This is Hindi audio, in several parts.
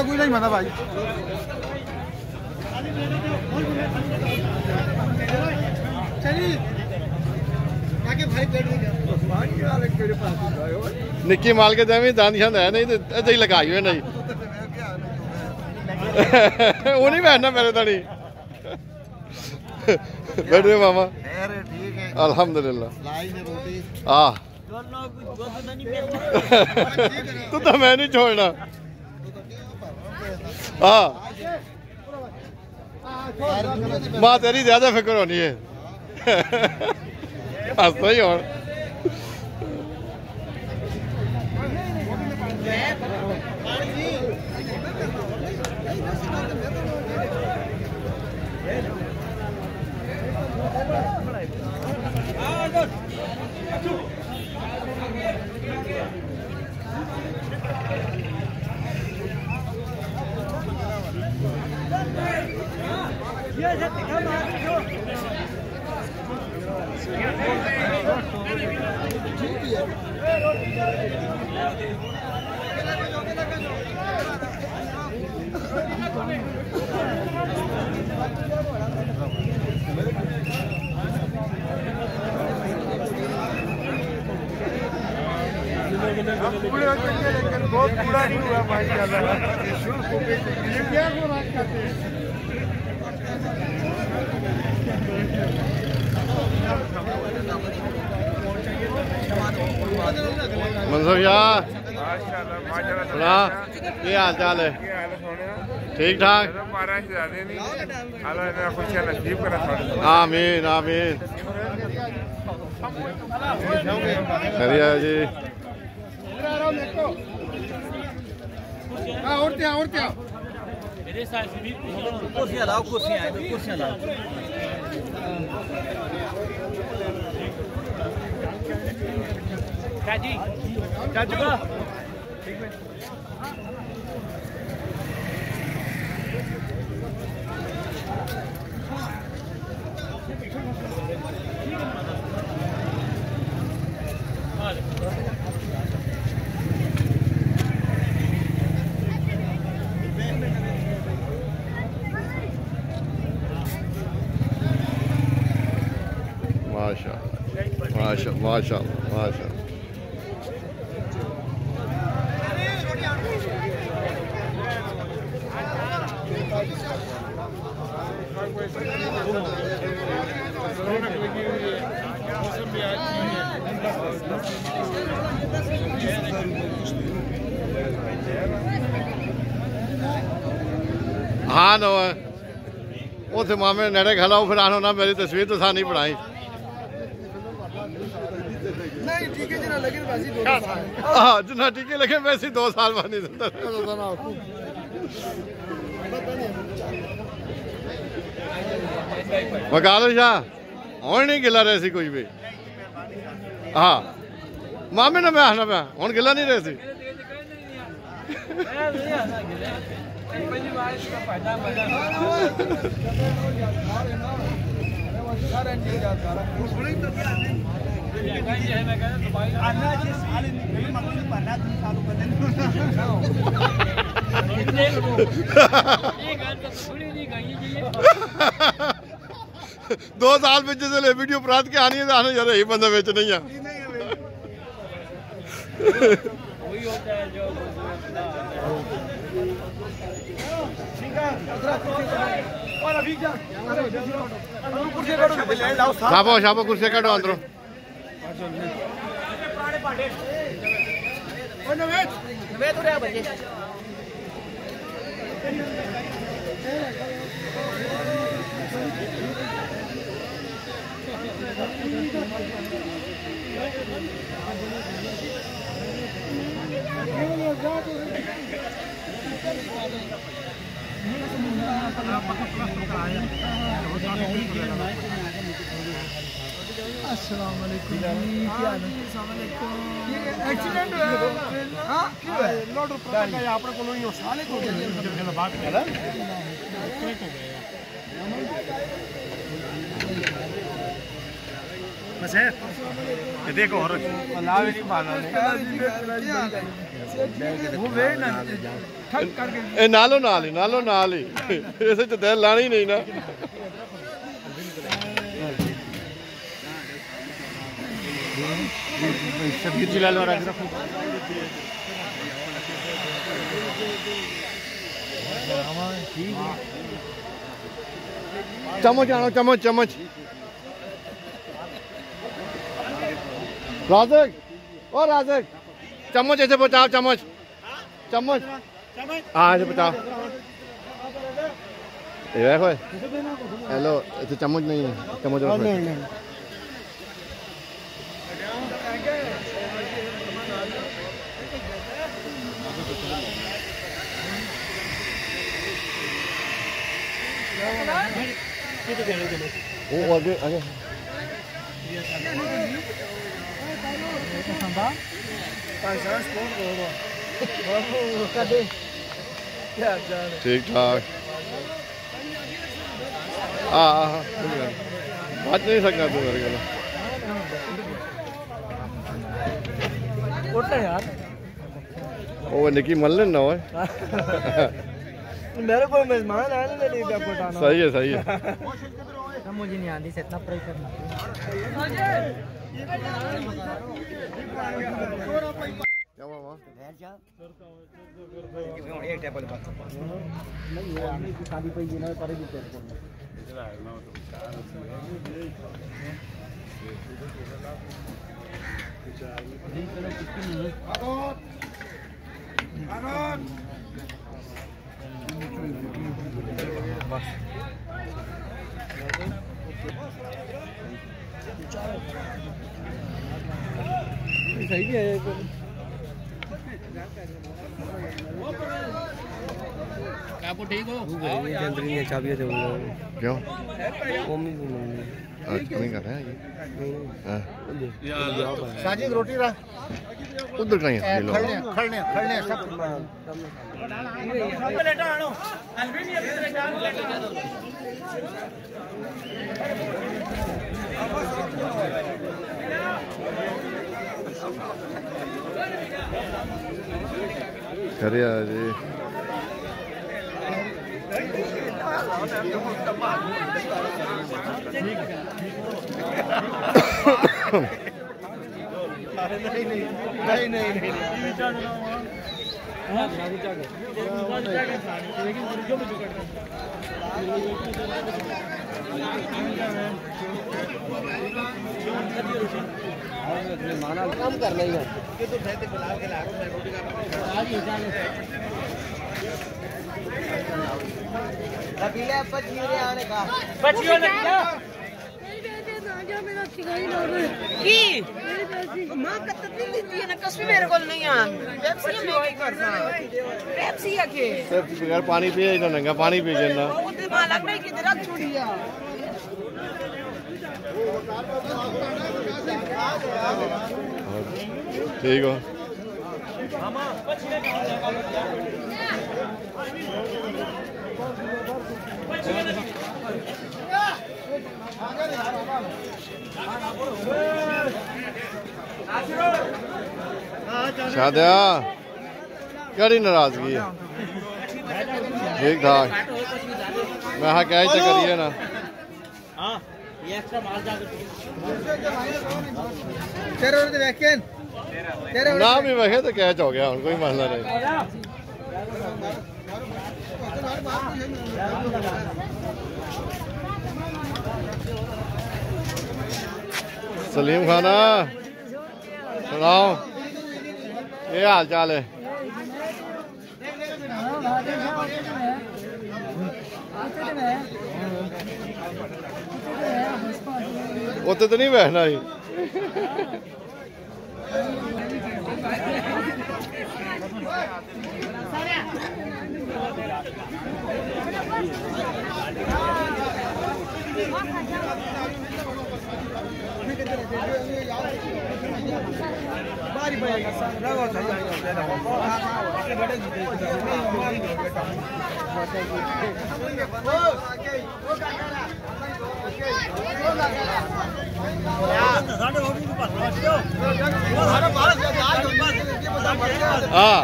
कोई नहीं माना भाई निक्की माल के देवी दान शान है नहीं तो ऐसे ही लगाई हुए नहीं वो नहीं बैठना मेरे तड़ी बैठ रहे मामा अल्हम्दुलिल्लाह हाँ तू तो मैं नहीं छोड़ना हाँ माँ तेरी ज्यादा फिक्र होनी है हंसता ही और बहुत पूरा नहीं हुआ माशाल्लाह मंसूर यार ये हाल चाल है ठीक ठाक आमीन आमीन बढ़िया जी कुर्सियाँ लाओ कुर्सियाँ लाओ जी माशाअल्लाह माशाअल्लाह माशाअल्लाह हाँ नो उसे मामे नेड़े खड़ाओ फिर आनो ना मेरी तस्वीर तो सा नहीं पढ़ाई हाँ जितना टीके लगे वैसे 2 साल बाद नहीं मकालो शाह हूँ नहीं गिला रहे कोई भी हाँ मामे ने मैं आना मैं हूँ गिला नहीं रहे दो साल में जिसले वीडियो प्राप्त के आनी है तो आने यार यही बंदा बेच नहीं है शाबो शाबो कुर्सी काटो अंदरों अस्सलाम वालेकुम, क्या हाल है? एक्सीडेंट हुआ हां क्यों है लोड ऊपर का यहां पर कोनो ही साले को बात कर रहा बस है ये देखो और अल्लाह नहीं माना वो वे ना ठक करके ए नालो नाल ही ऐसे तो दिल लानी नहीं ना शबीर जिलाल और रखो चम्मच आनो चम्मच राजक ओ राजक चम्मच ऐसे बचाओ चम्मच हाँ ऐसे बचाओ ये देखो हेलो ऐसे चम्मच नहीं है चम्मच वो आगे ठीक ठाक बात नहीं सकता तू मेरे को यार वो निकी मल्लन ना हो मेरे को मेहमान आने के लिए कोटाना सही है मुझे नहीं आती से इतना प्राई करना क्या हुआ एक टेबल पर नहीं वो आने की शादी पे जी ना करे भी तेरे बस सही है आपको ठीक हो चाबियां दे क्यों मम्मी आज नहीं कर रहा है ये साजिद रोटी रहा उधर कहीं है लो खड़ने सब करे जी नहीं माना काम कर रही है बचियों ने क्या मां कतती लेती है ना कसम मेरे को नहीं आ पेप्सी में क्या करना पेप्सी के सिर्फ बगैर पानी पिए ना नंगा पानी पी लेना वो तो मां लग नहीं किधर रख छोड़िया ठीक हो शादिया कड़ी नाराजगी है ठीक ठाक मैं हाँ क्या करिए ना ना भी वैसे तो कैच हो गया कोई मसला नहीं सलीम खाना सुनाओ ये हाल चाल है उत्ते तो नहीं बैठना ही हाँ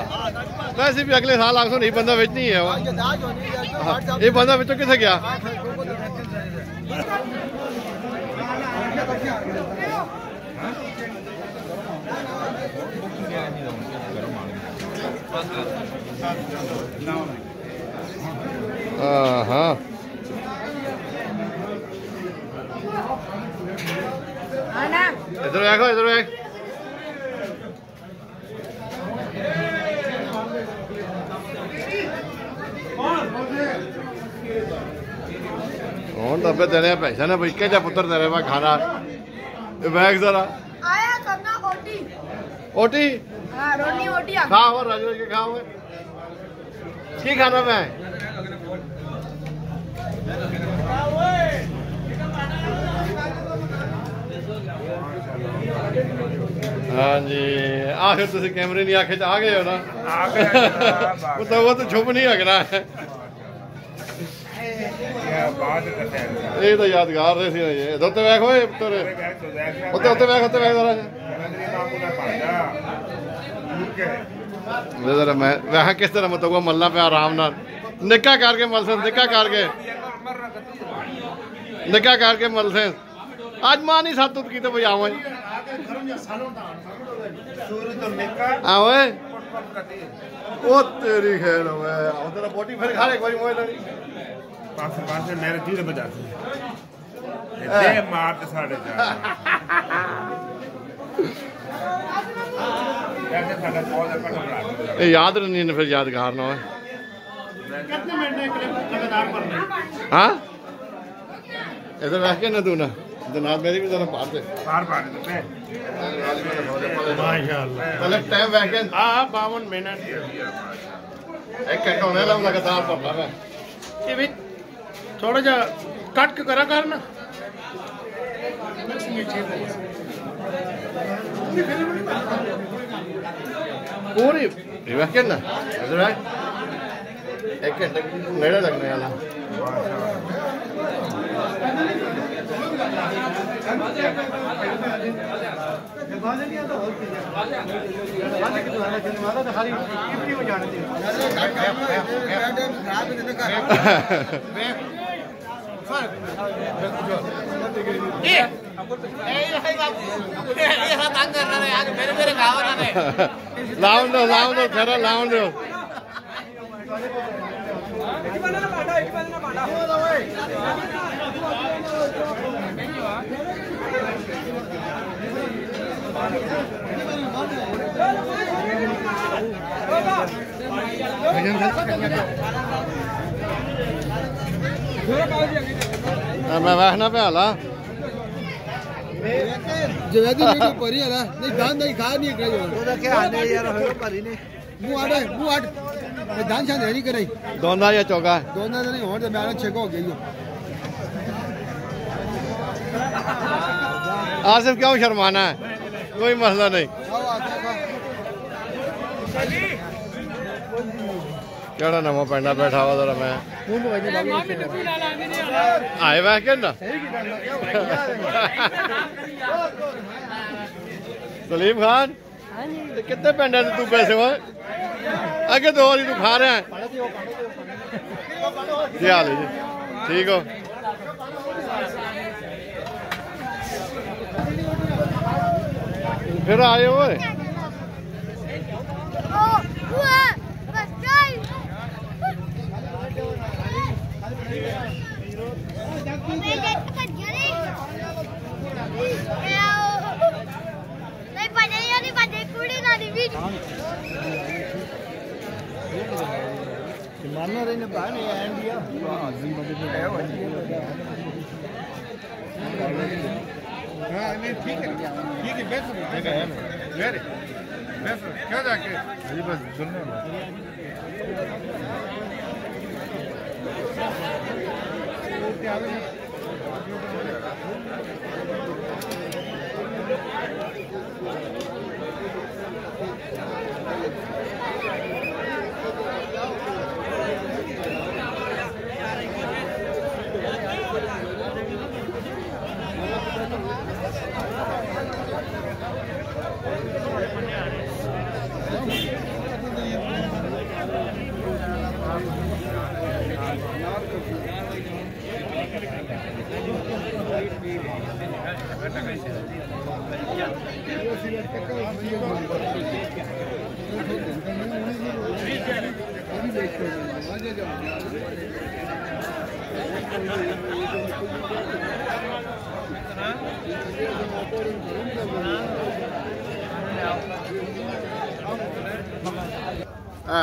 वैसे भी अगले साल आखो नहीं बंदा बेच नहीं है वो। ये बंदा बेचो किथे गया? हाँ इधर देखो इधर देख। कौन दबे तेरे पैसा ना भाई क्या पुत्र तेरे पास खाना बैग जरा आया करना ओटी ओटी हाँ रोटी ओटी खाओ राजू के खाओ की खाना मैं हाँ जी आखिर तुम कैमरे नहीं आखे आ गए हो ना वो तो छुप नहीं हकना है ये तो यादगार रहे सी ये दोते बैग होए पुत्र होते होते बैग जरा जरा मैं वहां किस तरह मतलब वो मलना पे आराम नाल निक्का करके मलसे निक्का करके मलसे आज मां नहीं सातुत की तो बजाओ आओ ओ तेरी खैर होवे तेरा बोटी फिर खा एक बारी मोए पास मेरे जीरे बजा दे मार ते साढ़े चार कैसे साढ़े पौधे पर बना ये याद नहीं ने फिर यादगार ना हो कितने मिनट में लगातार पढ़ना हां इधर रख के ना तू ना जनाब मेरी भी जरा पार दे पार दे माशाल्लाह पहले टाइम बैक हां 52 मिनट एक घंटा होने लगा लगातार पढ़ना है ये भी थोड़ा जा कट के करा करना पूरी रिवर्स करना इधर आ एक घंटे नेड़े लगने वाला लाउंड दो खरा लाउंड दो मैं वहना पे हाला जगह वीडियो परी है ना नहीं धान नहीं खा नहीं करे तो क्या आने यार हो परी ने मुंह आट धान छान नहीं करे दोंदा या चौका दोनों नहीं हो तो मैं छेको हो गई आसिफ क्यों शर्माना है कोई मसला नहीं केड़ा नवा पेंडा बैठा हुआ जरा मैं आए वह के ना सलीम खान कितने पेंडा तू पैसे हुए आगे दो ही तू खा रहा है क्या हाल है जी ठीक हो फिर आए हुए मानो रही ने पानी इंडिया हाँ नहीं ठीक है बेस्ट है वेरी बेस्ट क्या जाके ये बस सुनने में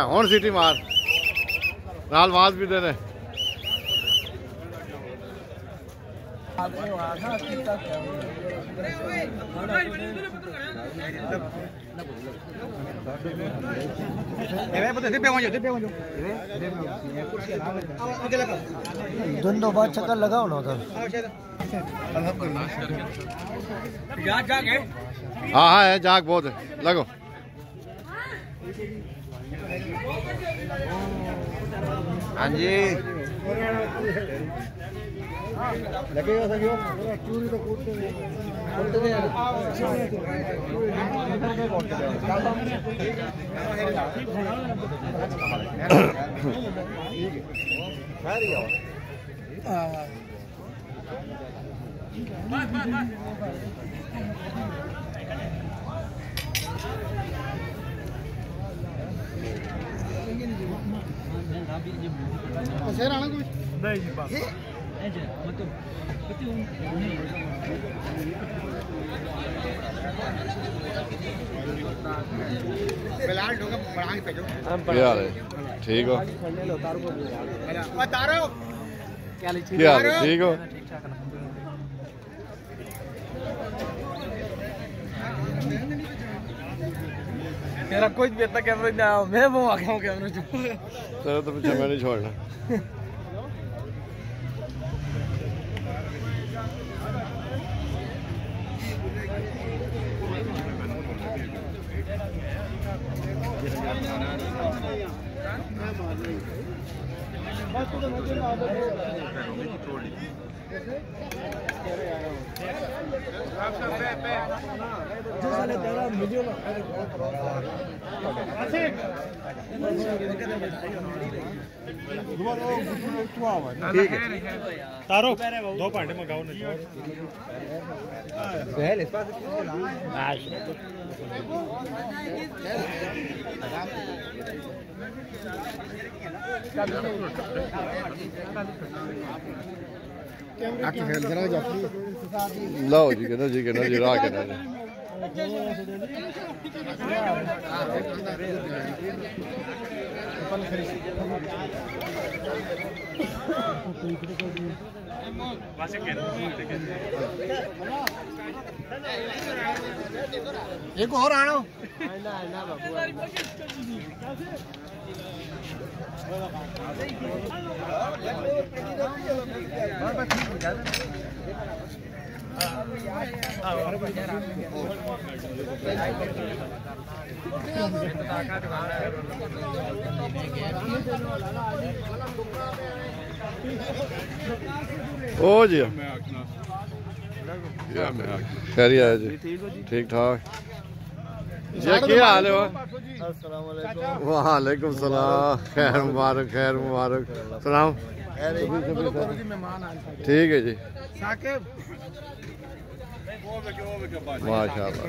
हुण सीटी मार नाल आवाज भी दे रहे दोनों बार चक्कर लगाओ ना उधर। हाँ हाँ है जाग बहुत है लगो हाँ जी लगेगा सर चूरी तो कूदते शेर आना कुछ नहीं जी बात क्या हाल है ठीक हो क्या हाल है ठीक हो मेरा कोई भी इतना कैमरा नहीं आया मैं वो आ गया हूँ कैमरा तेरा तो पीछे मैं नहीं छोड़ना ठीक है तारो दो पांडे मंगाओ ना लो जी कहना जी राह कहना जी एक और आना ओ जी खैरियत है जी ठीक ठाक जी क्या हाल है वालेकुम सलाम खैर मुबारक सलाम ठीक है जी माशाल्लाह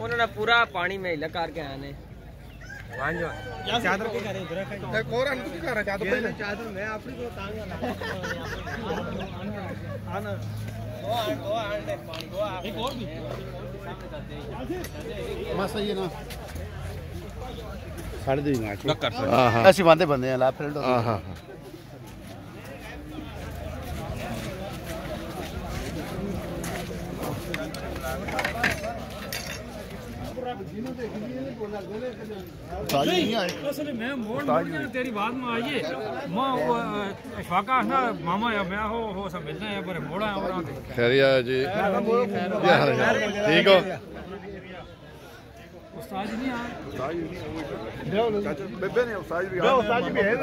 उन्होंने पूरा पानी में हिला करके आए ने चादर के करे उधर एक और अन की कर चादर पहले चादर मैं अपनी को तांग आना वो आने पानी को एक और भी बस सही है ना साढ़े 2 मिनट हां हां ऐसे बांधे बंदे हैं ला फ्रेंड हां हां असल में मोड़ तेरी बात में आइए मां अशफाका ना मामा या मैं हो सब मिलना है पर मोड़ा है और खैरिया जी क्या हाल है ठीक हो उस्ताद जी नहीं आ बेबे ने उस्ताद भी है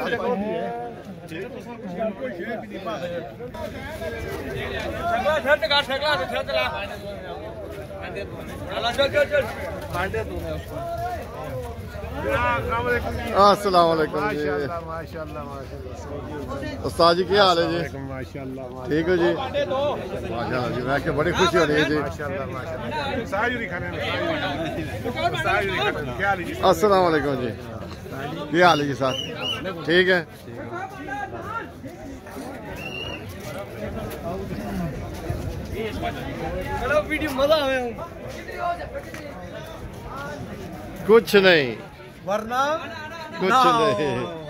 अस्सलाम वालेकुम जी माशाल्लाह उस्ताद जी क्या हाल है जी माशाल्लाह ठीक हो जी माशाल्लाह जी मैं क्या बड़ी खुशी हो रही है जी अस्सलाम वालेकुम जी क्या हाल है जी साहब ठीक है वीडियो मजा आवे कुछ नहीं वरना कुछ नहीं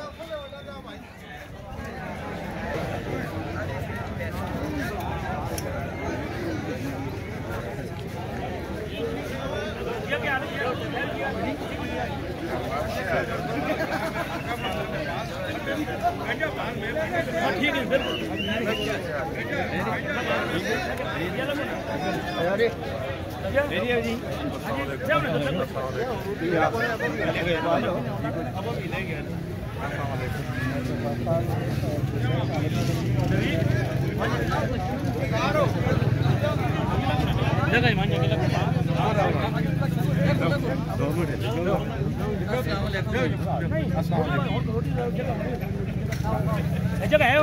जगह है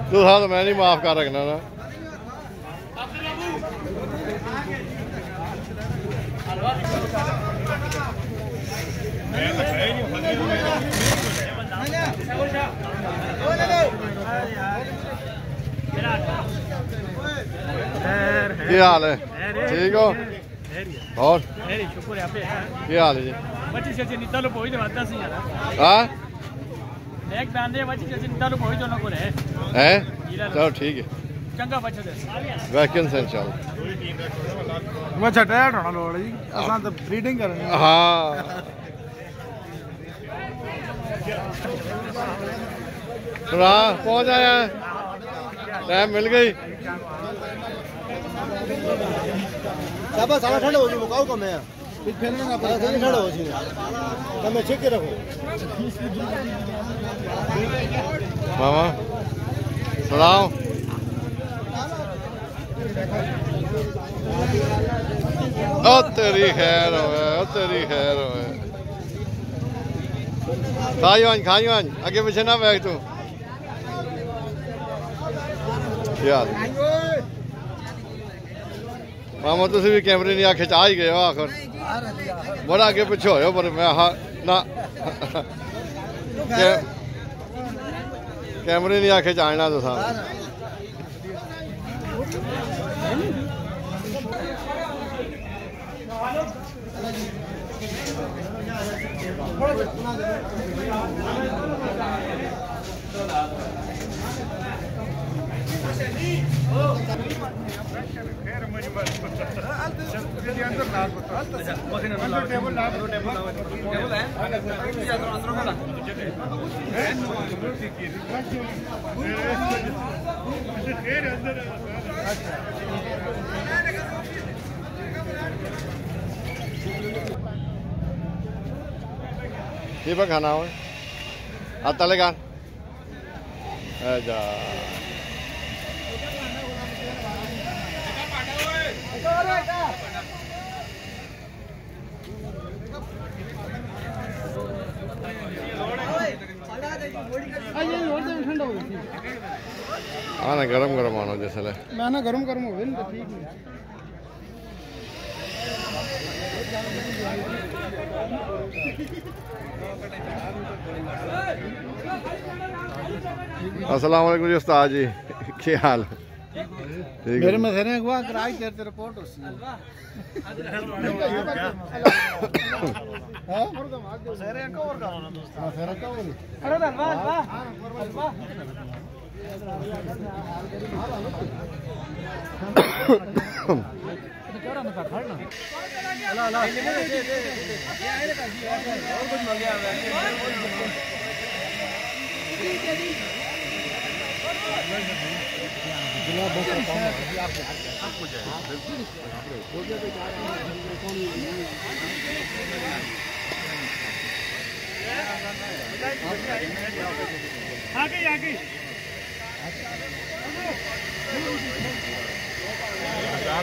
तू हाँ तो मैं नहीं माफ कर रखना ना क्या हाल है ठीक हो और शुक्र है क्या हाल है जी बच्ची से नितालो पोई तो आता सी यार हाँ एक बैंडे बच्ची से नितालो पोई तो ना को है चलो ठीक है चंगा बच्चा दे वैकेंस है इंशाल्लाह मैं छटाया ढोना लोड़ जी असां तो ब्रीडिंग करनी हाँ सुना पहुंच आया टाइम मिल गई साबा सारा ठंडा हो जी मुकाओ को मैं फिर ना पता नहीं ठंडा हो जी તમે ચેક કે રાખો मामा सुनाओ ओ तेरी खैर होवे ओ तेरी खैर होवे खाई वन आगे पीछे ना बैठ तू यार मामा तुम भी कैमरे नहीं आखे आ ही गए हो आखिर बड़ा आगे पीछे हो पर मैं हाँ ना कैमरे नहीं आखे जाना तो साहब ये खाना हो आता लेगा जा आना गरम गरम आना जैसे मैं ना गरम गरम हो गए ना ठीक है अस्सलाम वालेकुम जी उस्ताद जी क्या हाल मेरे मसले हुआ कराई तेरे रिपोर्ट होसी है मसले का और करो ना दोस्त मसले का और अरे हलवा हलवा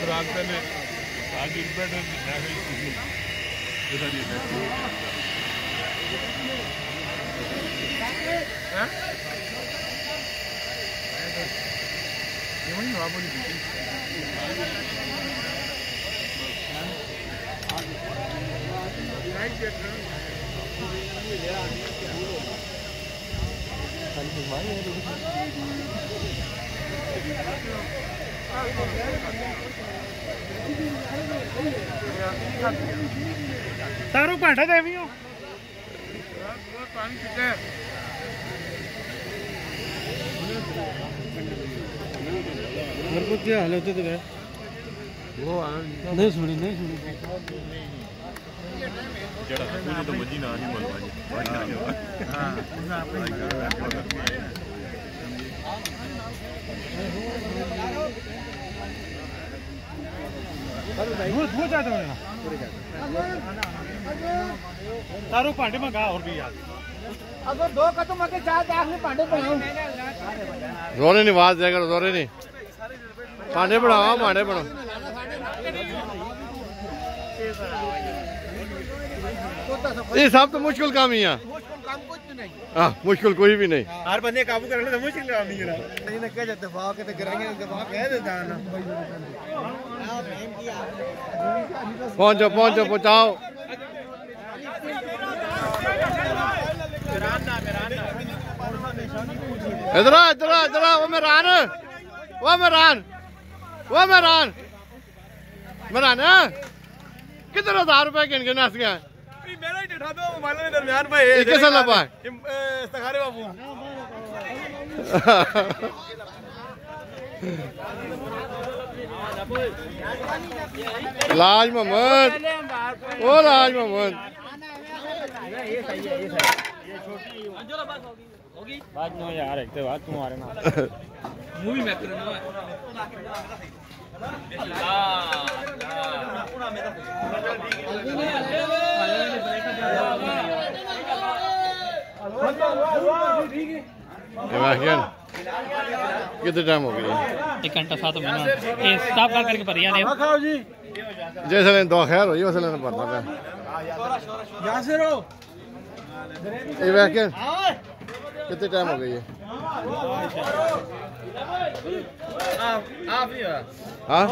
रास्ते में आगे बैठे तारू भांडा देवी हो पानी पीते मेरे को क्या हाल होते थे वो नहीं सुनी जड़ा मुझे तो मजी ना नहीं तारू भांडे में गा और भी यार अगर दो कदम आगे चार आखिरी पांडे बनाओ जोरे नहीं आवाज देगा जोरे नहीं भांडे बनाओ भांडे बनाओ ये सब तो मुश्किल काम ही है हाँ मुश्किल कोई भी नहीं हर बंदे काबू करने तो मुश्किल काम नहीं है नहीं क्या जाते दफा के तो करेंगे दफा कह देता है ना पहुंचो पहुंचाओ इधर वो मेरान कितने 1000 रुपए गिन के नस गया मेरा ही उठा दो मोबाइल में दरमियान भाई कैसा लगा सखारे बाबू लाज मोहम्मद ओ लाज मोहम्मद बात नो यार एक बात तुम्हारे ना मूवी में करना कितने टाइम हो गया 1 घंटा 7 मिनट ये स्टॉप करके पर यार खाओ जी जैसे दो खैर हो उसले पता है यासिर हो ये वैक्यूम कितने टाइम हो गई है हाँ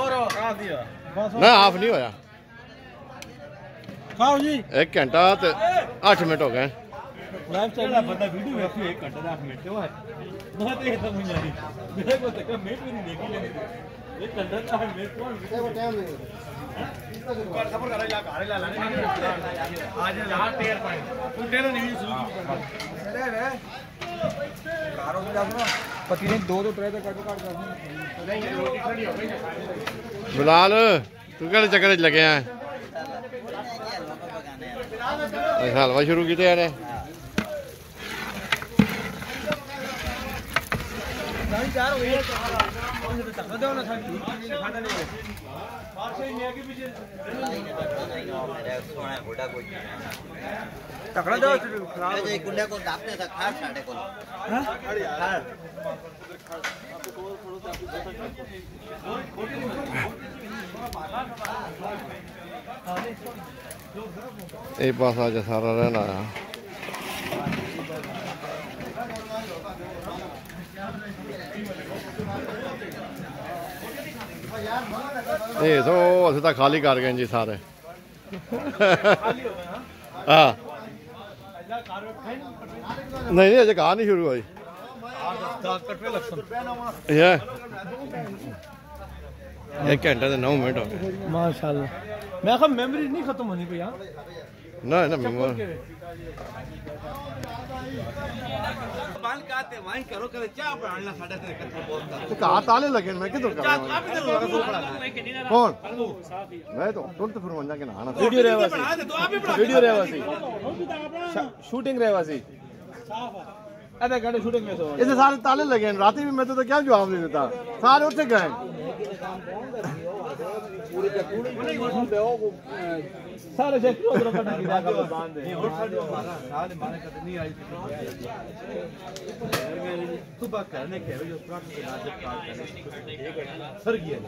ना हाफ नहीं होया खाओ जी 1 घंटा 8 मिनट हो गए लाइव चल बंदा वीडियो देखी 1 घंटा 8 मिनट वो है बहुत ही समझ नहीं मेरे को तो मिनट भी नहीं देखी लेकिन 1 घंटा 8 मिनट कौन टाइम नहीं खबर कर या घरे ला लाने आज यार टेर पाए तू टेर नहीं शुरू अरे रे कारो से जाओ पति ने 2 ट्रे तक काट बिलाल तू क्या चक्कर लगे हैं हलवा शुरू किया यार यार हो गया तो तक दो ना खाता नहीं तकड़ा दो गुंडे को दापने तक खाड़ साडे को हां एक पास आज सारा रहना है ये तो असं तो खाली कर गए जी सारे हाँ नहीं अजे कहा नहीं शुरू हुई 1 घंटे से 9 मिनट हो गए माशाल्लाह। मैं कहा मेमोरी नहीं खत्म होनी पे यार ना ना मेमोरी बाल काते वाइन करो करे चाह बनाना साडे ते कथा बोलता तो कहा ताले लगे मैं किधर कर रहा हूं कौन मैं तो तुरंत फिर मंजा के नहाना वीडियो रहवासी वीडियो रहवासी शूटिंग रहवासी आधा घंटे शूटिंग में तो इसे सारे ताले लगे हैं रात भी मैं तो क्या जवाब दे देता सारे उठे गए सारे जैसे उधर कटा के जाकर बांध दे सुबह करने के जो ट्रक के नाजक काम करने सर गया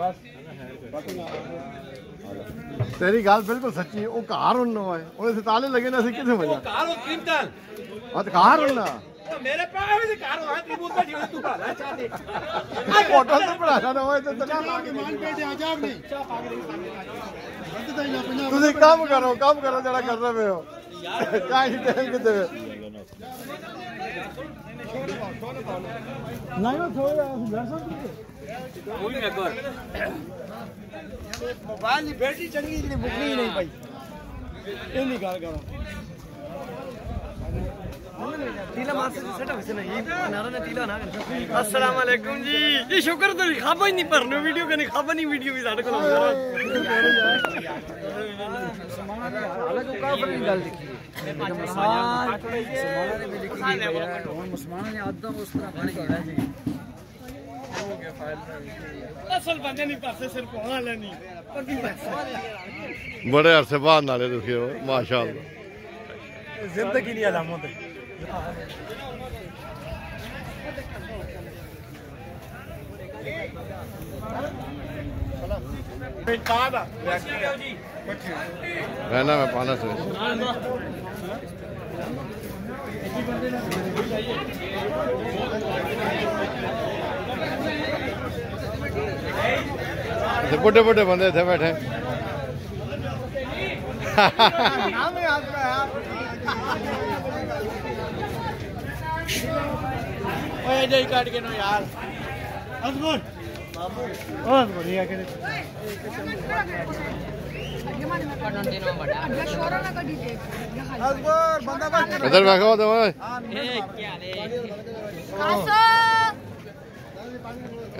बस तेरी गाल बिल्कुल सच्ची है वो कार उन्नो है और इसे ताले लगे ना किसे मजा कारो क्रिंटल और कार उन्ना मेरे पास भी कार है ट्रिब्यून का जीवन तू भाला चाहते होटल तो पढ़ाना ना होए तो ਤੁਸੀਂ ਕੰਮ ਕਰੋ ਜਿਹੜਾ ਕਰ ਰਹੇ ਹੋ ਕਾਹੀ ਟਾਈਮ ਕਿਤੇ नहीं वो थोड़ा दर्शन कोई ना कर मोबाइल की बैटरी चंगी इतनी बुकनी ही नहीं पाई ये निकाल करो तीला मार से सेट हो ना ये नारा ने तीला ना अस्सलाम वालेकुम जी ये शुक्र तो खाबा ही नहीं परनो वीडियो का नहीं खाबा नहीं वीडियो भी साडे को अलग काफर की गल दिखी मुसलमान ने आदम उस तरह बन गया जी असल बंदे नहीं पासे सिर को हाल नहीं बड़े अरसे बाद नाले दुखी हो माशाअल्लाह जिंदगी की अलामत है रहना मैं पाना से बुढ़े बुढ़े बंदे थे बैठे काट के नो यार बढ़िया के इधर बैठो तो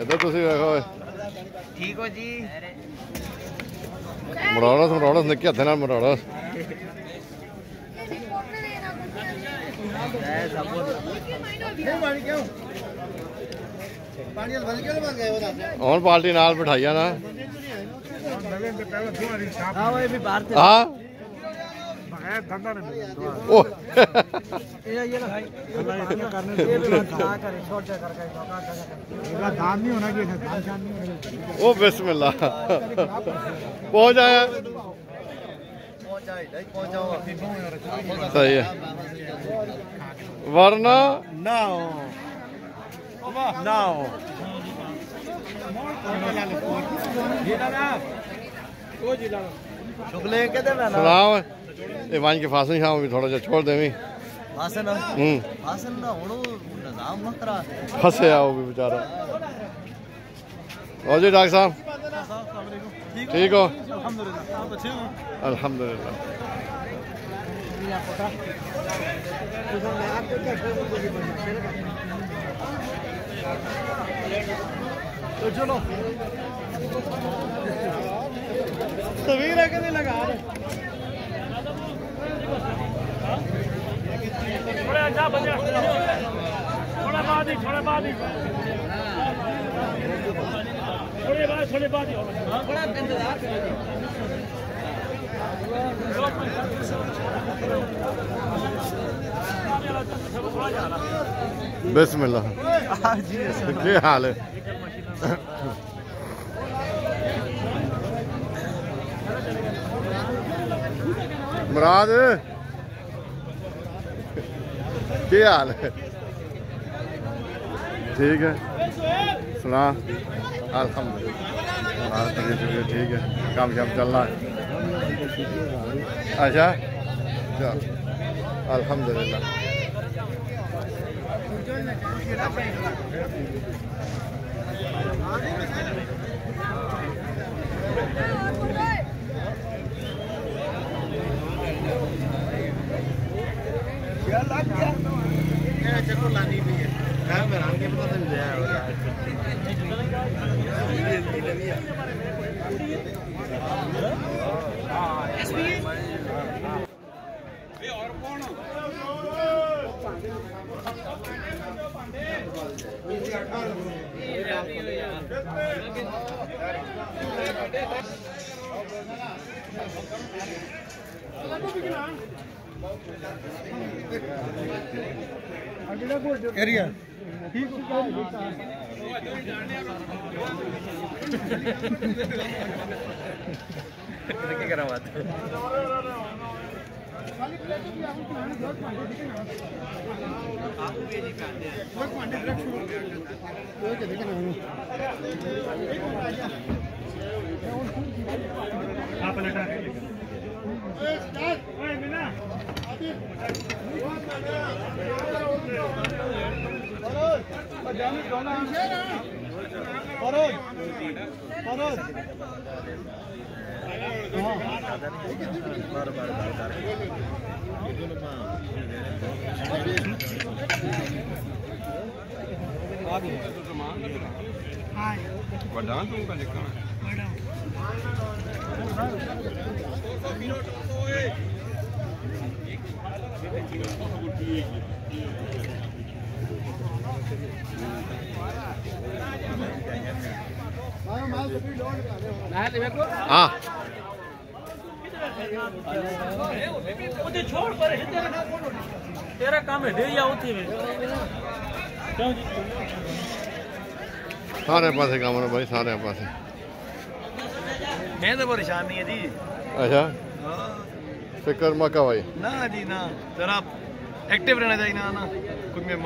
इधर तुसी बैठो ठीक हो जी मरोड़स निक्के हथे नाल मरोड़स और पार्टी नाल बिठाइया ना हां वो भी बाहर हां धंधा नहीं ये लो भाई करने ये भी ना करे छोटे करके दान नहीं होना चाहिए दान शान नहीं होना ओ बिस्मिल्लाह पहुंच आया सही है वरना ना शुक्ले के दे ना सुनाओ ये वाइन के फासन शाम भी थोड़ा सा छोड़ देवी हासन हासन ना होड़ो निजाम मत करा फंसे आओ भी बेचारा और जी डॉक्टर साहब ठीक हो अल्हम्दुलिल्लाह तो चलो तस्वीर है कि नहीं लगा रहे थोड़ा अच्छा बजा थोड़ा बाद ही थोड़े बाद ही थोड़ा इंतजार बिस्मिल्लाह क्या हाल है मुराद क्या हाल है ठीक है सुना अल्हम्दुलिल्लाह ठीक है काम शाम चल रहा है अच्छा चल अल्हम्दुलिल्लाह एरिया हाँ छोड़ पर तेरा काम है दे या उठी में सारे पासे काम है भाई, सारे पासे। मैं तो परेशान नहीं है जी। अच्छा फिक्र मका भाई ना जी ना, जरा एक्टिव रहना चाहिए ना खुद में।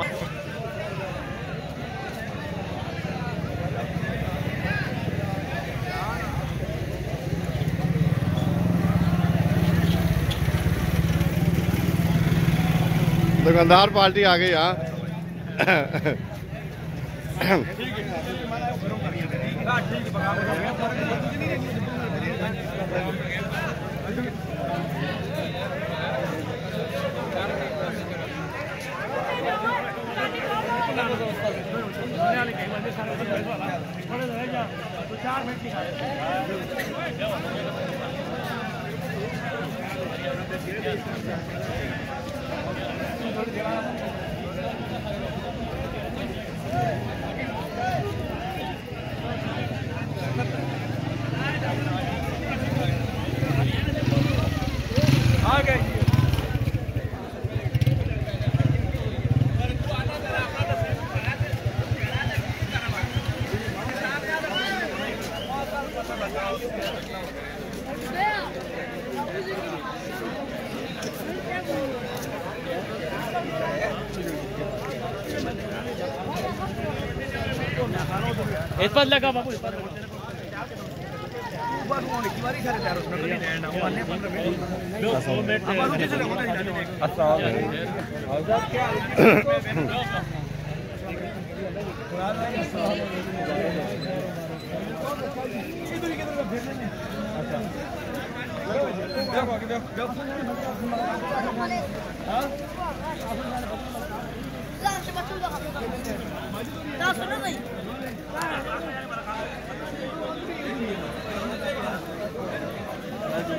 दुकानदार पार्टी आ गई। हाँ इस पर लगा बाबू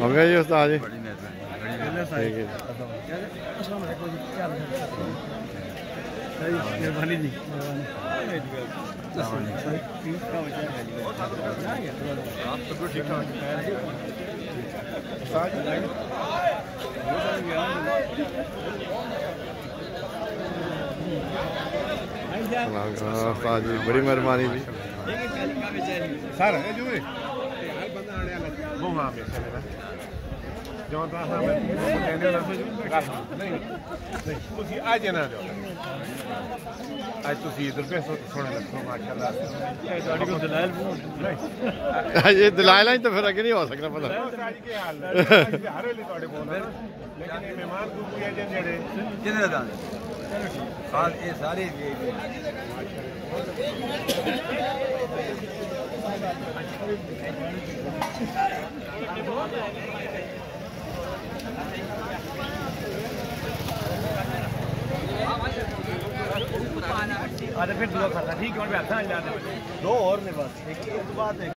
हो गया जी उस्ताद जी। ठीक है मेहरबानी जी। उस्ताद जी बड़ी मेहरबानी जी। सर वो वहाँ पे जो आज ना आज तुसी इधर पे सोने लगो माशाल्लाह। ये दलाल ही तो फिर अगे नहीं हो सकता पता। आज के हाल हर वेले तोड़े बोल लेकिन मेहमान को कोई जेड़े किने दा ये सारे फिर दो खाता ठीक है, दो और ने बस एक बात है।